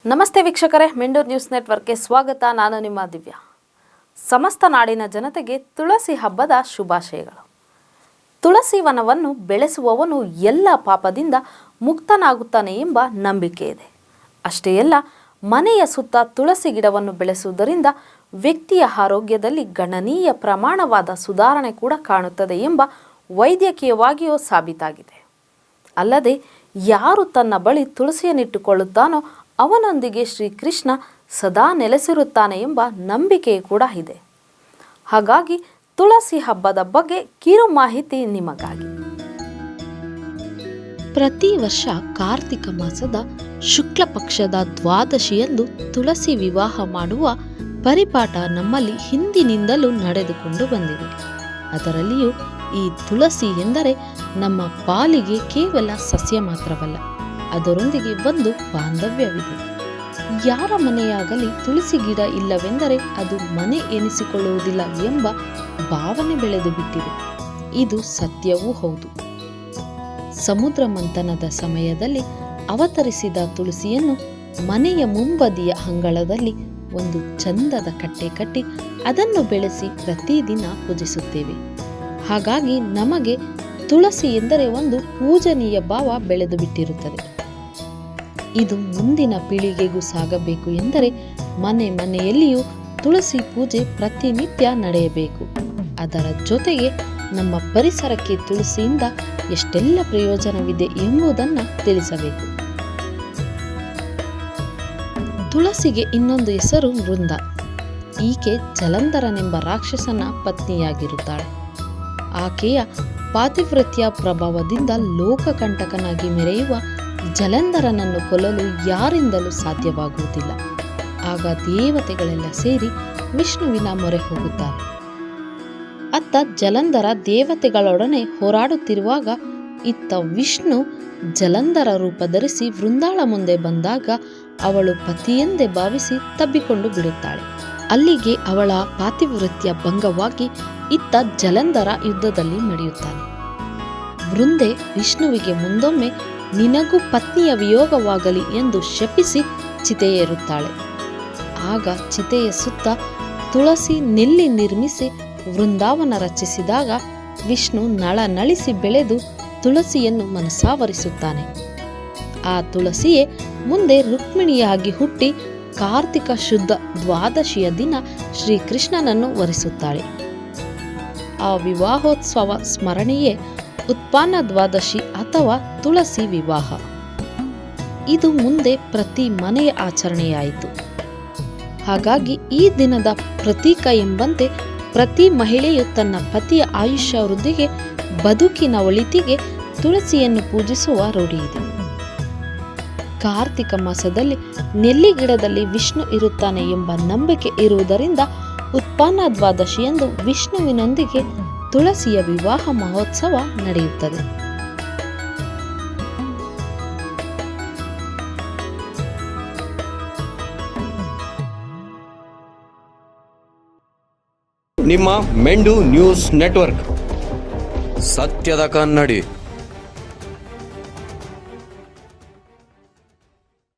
ನಮಸ್ತೆ ವೀಕ್ಷಕರೇ, ಮೆಂಡೂರ್ ನ್ಯೂಸ್ ನೆಟ್ವರ್ಕ್ಗೆ ಸ್ವಾಗತ. ನಾನು ನಿಮ್ಮ ದಿವ್ಯಾ. ಸಮಸ್ತ ನಾಡಿನ ಜನತೆಗೆ ತುಳಸಿ ಹಬ್ಬದ ಶುಭಾಶಯಗಳು. ತುಳಸಿ ವನವನ್ನು ಬೆಳೆಸುವವನು ಎಲ್ಲ ಪಾಪದಿಂದ ಮುಕ್ತನಾಗುತ್ತಾನೆ ಎಂಬ ನಂಬಿಕೆ ಇದೆ. ಅಷ್ಟೇ ಅಲ್ಲ, ಮನೆಯ ಸುತ್ತ ತುಳಸಿ ಗಿಡವನ್ನು ಬೆಳೆಸುವುದರಿಂದ ವ್ಯಕ್ತಿಯ ಆರೋಗ್ಯದಲ್ಲಿ ಗಣನೀಯ ಪ್ರಮಾಣವಾದ ಸುಧಾರಣೆ ಕೂಡ ಕಾಣುತ್ತದೆ ಎಂಬ ವೈದ್ಯಕೀಯವಾಗಿಯೂ ಸಾಬೀತಾಗಿದೆ. ಅಲ್ಲದೆ ಯಾರು ತನ್ನ ಬಳಿ ತುಳಸಿಯನ್ನಿಟ್ಟುಕೊಳ್ಳುತ್ತಾನೋ ಅವನೊಂದಿಗೆ ಶ್ರೀಕೃಷ್ಣ ಸದಾ ನೆಲೆಸಿರುತ್ತಾನೆ ಎಂಬ ನಂಬಿಕೆ ಕೂಡ ಇದೆ. ಹಾಗಾಗಿ ತುಳಸಿ ಹಬ್ಬದ ಬಗ್ಗೆ ಕಿರು ಮಾಹಿತಿ ನಿಮಗಾಗಿ. ಪ್ರತಿ ವರ್ಷ ಕಾರ್ತಿಕ ಮಾಸದ ಶುಕ್ಲ ಪಕ್ಷದ ದ್ವಾದಶಿಯಂದು ತುಳಸಿ ವಿವಾಹ ಮಾಡುವ ಪರಿಪಾಠ ನಮ್ಮಲ್ಲಿ ಹಿಂದಿನಿಂದಲೂ ನಡೆದುಕೊಂಡು ಬಂದಿದೆ. ಅದರಲ್ಲಿಯೂ ಈ ತುಳಸಿ ಎಂದರೆ ನಮ್ಮ ಪಾಲಿಗೆ ಕೇವಲ ಸಸ್ಯ ಮಾತ್ರವಲ್ಲ, ಅದರೊಂದಿಗೆ ಒಂದು ಬಾಂಧವ್ಯವಿದೆ. ಯಾರ ಮನೆಯಾಗಲಿ ತುಳಸಿ ಗಿಡ ಇಲ್ಲವೆಂದರೆ ಅದು ಮನೆ ಎನಿಸಿಕೊಳ್ಳುವುದಿಲ್ಲ ಎಂಬ ಭಾವನೆ ಬೆಳೆದು ಬಿಟ್ಟಿದೆ. ಇದು ಸತ್ಯವೂ ಹೌದು. ಸಮುದ್ರ ಮಂಥನದ ಸಮಯದಲ್ಲಿ ಅವತರಿಸಿದ ತುಳಸಿಯನ್ನು ಮನೆಯ ಮುಂಬದಿಯ ಅಂಗಳದಲ್ಲಿ ಒಂದು ಚಂದದ ಕಟ್ಟೆ ಕಟ್ಟಿ ಅದನ್ನು ಬೆಳೆಸಿ ಪ್ರತಿದಿನ ಪೂಜಿಸುತ್ತೇವೆ. ಹಾಗಾಗಿ ನಮಗೆ ತುಳಸಿ ಎಂದರೆ ಒಂದು ಪೂಜನೀಯ ಭಾವ ಬೆಳೆದು ಬಿಟ್ಟಿರುತ್ತದೆ. ಇದು ಮುಂದಿನ ಪೀಳಿಗೆಗೂ ಸಾಗಬೇಕು ಎಂದರೆ ಮನೆ ಮನೆಯಲ್ಲಿಯೂ ತುಳಸಿ ಪೂಜೆ ಪ್ರತಿನಿತ್ಯ ನಡೆಯಬೇಕು. ಅದರ ಜೊತೆಗೆ ನಮ್ಮ ಪರಿಸರಕ್ಕೆ ತುಳಸಿಯಿಂದ ಎಷ್ಟೆಲ್ಲ ಪ್ರಯೋಜನವಿದೆ ಎಂಬುದನ್ನು ತಿಳಿಸಬೇಕು. ತುಳಸಿಗೆ ಇನ್ನೊಂದು ಹೆಸರು ವೃಂದ. ಈಕೆ ಜಲಂಧರನೆಂಬ ರಾಕ್ಷಸನ ಪತ್ನಿಯಾಗಿರುತ್ತಾಳೆ. ಆಕೆಯ ಪಾತಿವ್ರತ್ಯ ಪ್ರಭಾವದಿಂದ ಲೋಕಕಂಟಕನಾಗಿ ಮೆರೆಯುವ ಜಲಂಧರನನ್ನು ಕೊಲ್ಲಲು ಯಾರಿಂದಲೂ ಸಾಧ್ಯವಾಗುವುದಿಲ್ಲ. ಆಗ ದೇವತೆಗಳೆಲ್ಲ ಸೇರಿ ವಿಷ್ಣುವಿನ ಮೊರೆ ಹೋಗುತ್ತಾರೆ. ಅತ್ತ ಜಲಂಧರ ದೇವತೆಗಳೊಡನೆ ಹೋರಾಡುತ್ತಿರುವಾಗ ಇತ್ತ ವಿಷ್ಣು ಜಲಂಧರ ರೂಪ ಧರಿಸಿ ವೃಂದಾಳ ಮುಂದೆ ಬಂದಾಗ ಅವಳು ಪತಿಯೆಂದೇ ಭಾವಿಸಿ ತಬ್ಬಿಕೊಂಡು ಬಿಡುತ್ತಾಳೆ. ಅಲ್ಲಿಗೆ ಅವಳ ಪಾತಿವ್ರತ್ಯ ಭಂಗವಾಗಿ ಇತ್ತ ಜಲಂಧರ ಯುದ್ಧದಲ್ಲಿ ಮಡಿಯುತ್ತಾನೆ. ವೃಂದೆ ವಿಷ್ಣುವಿಗೆ ಮುಂದೊಮ್ಮೆ ನಿನಗೂ ಪತ್ನಿಯ ವಿಯೋಗವಾಗಲಿ ಎಂದು ಶಪಿಸಿ ಚಿತೆಯೇರುತ್ತಾಳೆ. ಆಗ ಚಿತೆಯ ಸುತ್ತ ತುಳಸಿ ನೆಲ್ಲಿ ನಿರ್ಮಿಸಿ ವೃಂದಾವನ ರಚಿಸಿದಾಗ ವಿಷ್ಣು ನಳನಳಿಸಿ ಬೆಳೆದು ತುಳಸಿಯನ್ನು ಮನಸಾವರಿಸುತ್ತಾನೆ. ಆ ತುಳಸಿಯೇ ಮುಂದೆ ರುಕ್ಮಿಣಿಯಾಗಿ ಹುಟ್ಟಿ ಕಾರ್ತಿಕ ಶುದ್ಧ ದ್ವಾದಶಿಯ ದಿನ ಶ್ರೀಕೃಷ್ಣನನ್ನು ವರಿಸುತ್ತಾಳೆ. ಆ ವಿವಾಹೋತ್ಸವ ಸ್ಮರಣೆಯೇ ಉತ್ಪನ್ನ ದ್ವಾದಶಿ ಅಥವಾ ತುಳಸಿ ವಿವಾಹ. ಇದು ಮುಂದೆ ಪ್ರತಿ ಮನೆಯ ಆಚರಣೆಯಾಯಿತು. ಹಾಗಾಗಿ ಈ ದಿನದ ಪ್ರತೀಕ ಎಂಬಂತೆ ಪ್ರತಿ ಮಹಿಳೆಯು ತನ್ನ ಪತಿಯ ಆಯುಷ್ಯ ವೃದ್ಧಿಗೆ ಬದುಕಿನ ಒಳಿತಿಗೆ ತುಳಸಿಯನ್ನು ಪೂಜಿಸುವ ರೂಢಿಯಿದೆ. ಕಾರ್ತಿಕ ಮಾಸದಲ್ಲಿ ನೆಲ್ಲಿ ಗಿಡದಲ್ಲಿ ವಿಷ್ಣು ಇರುತ್ತಾನೆ ಎಂಬ ನಂಬಿಕೆ ಇರುವುದರಿಂದ ಉತ್ಪನ್ನ ದ್ವಾದಶಿಯಂದು ವಿಷ್ಣುವಿನೊಂದಿಗೆ ತುಳಸಿಯ ವಿವಾಹ ಮಹೋತ್ಸವ ನಡೆಯುತ್ತದೆ. ನಿಮ್ಮ ಮೆಂಡು ನ್ಯೂಸ್ ನೆಟ್ವರ್ಕ್, ಸತ್ಯದ ಕನ್ನಡಿ.